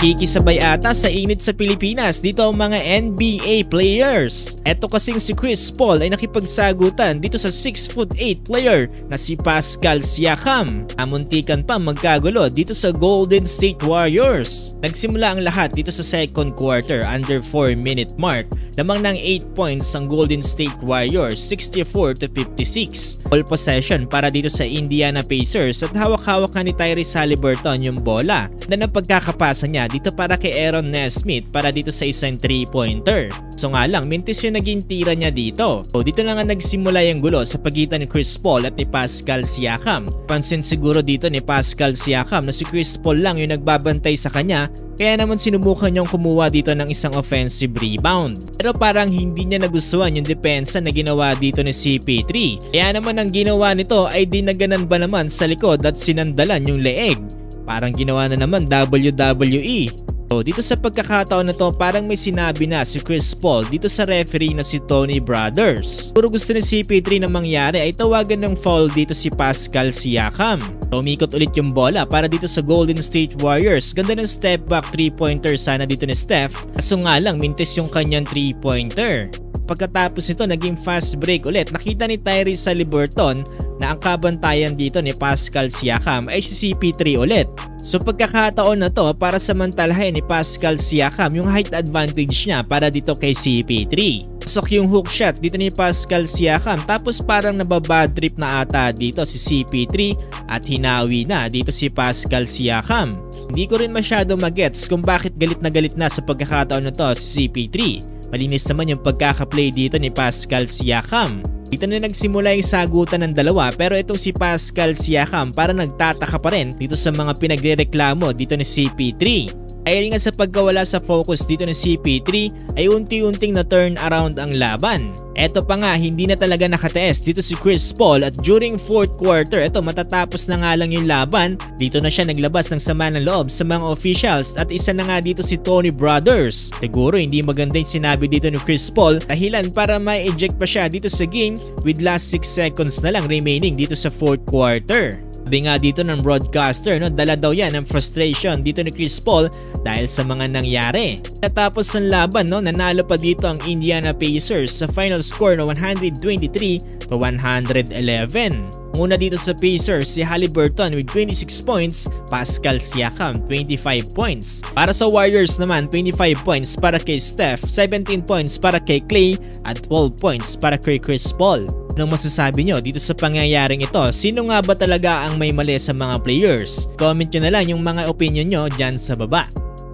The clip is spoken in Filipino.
Nakikisabay ata sa init sa Pilipinas dito ang mga NBA players. Eto kasing si Chris Paul ay nakipagsagutan dito sa 6'8" player na si Pascal Siakam. Amuntikan pa magkagulo dito sa Golden State Warriors. Nagsimula ang lahat dito sa second quarter under 4-minute mark. Lamang ng 8 points ang Golden State Warriors, 64-56. Ball possession para dito sa Indiana Pacers at hawak-hawak ni Tyrese Haliburton yung bola na napagkakapasa niya dito para kay Aaron Nesmith para dito sa isang 3-pointer. So nga lang, mintis yung naging tira niya dito. So dito na nga nagsimula yung gulo sa pagitan ni Chris Paul at ni Pascal Siakam. Pansin siguro dito ni Pascal Siakam na si Chris Paul lang yung nagbabantay sa kanya, kaya naman sinubukan niyang kumuha dito ng isang offensive rebound. Pero parang hindi niya nagustuhan yung depensa na ginawa dito ni CP3. Kaya naman ang ginawa nito ay dinaganan ba naman sa likod at sinandalan yung leeg. Parang ginawa na naman WWE. So dito sa pagkakataon na to, parang may sinabi na si Chris Paul dito sa referee na si Tony Brothers. Puro gusto ni CP3 na mangyari ay tawagan ng foul dito si Pascal Siakam. Umikot ulit yung bola para dito sa Golden State Warriors. Ganda ng step back 3-pointer sana dito ni Steph. Kaso nga lang mintis yung kanyang 3-pointer. Pagkatapos nito naging fast break ulit. Nakita ni Tyrese Haliburton na ang kabantayan dito ni Pascal Siakam ay si CP3 ulit. So pagkakataon na to para samantalahin ni Pascal Siakam yung height advantage niya para dito kay CP3. Pasok yung hook shot dito ni Pascal Siakam tapos parang nababad trip na ata dito si CP3 at hinawi na dito si Pascal Siakam. Hindi ko rin masyado magets kung bakit galit na sa pagkakataon na to si CP3. Malinis naman yung pagkakaplay dito ni Pascal Siakam. Dito na nagsimula yung sagutan ng dalawa pero itong si Pascal Siakam para nagtataka pa rin dito sa mga pinagrereklamo dito ni CP3. Ay nga sa pagkawala sa focus dito ni CP3 ay unti-unting na turn around ang laban. Eto pa nga, hindi na talaga nakataes dito si Chris Paul at during fourth quarter, eto matatapos na nga lang yung laban, dito na siya naglabas ng sama ng loob sa mga officials at isa na nga dito si Tony Brothers. Siguro hindi maganda yung sinabi dito ni Chris Paul dahilan para ma-eject pa siya dito sa game with last 6 seconds na lang remaining dito sa fourth quarter. Sabi nga dito ng broadcaster, no, dala daw yan ng frustration dito ni Chris Paul dahil sa mga nangyari. Natapos ang laban, no, nanalo pa dito ang Indiana Pacers sa final score na 123-111. Muna dito sa Pacers, si Haliburton with 26 points, Pascal Siakam 25 points. Para sa Warriors naman, 25 points para kay Steph, 17 points para kay Klay at 12 points para kay Chris Paul. Anong masasabi nyo dito sa pangyayaring ito? Sino nga ba talaga ang may mali sa mga players? Comment nyo na lang yung mga opinion nyo dyan sa baba.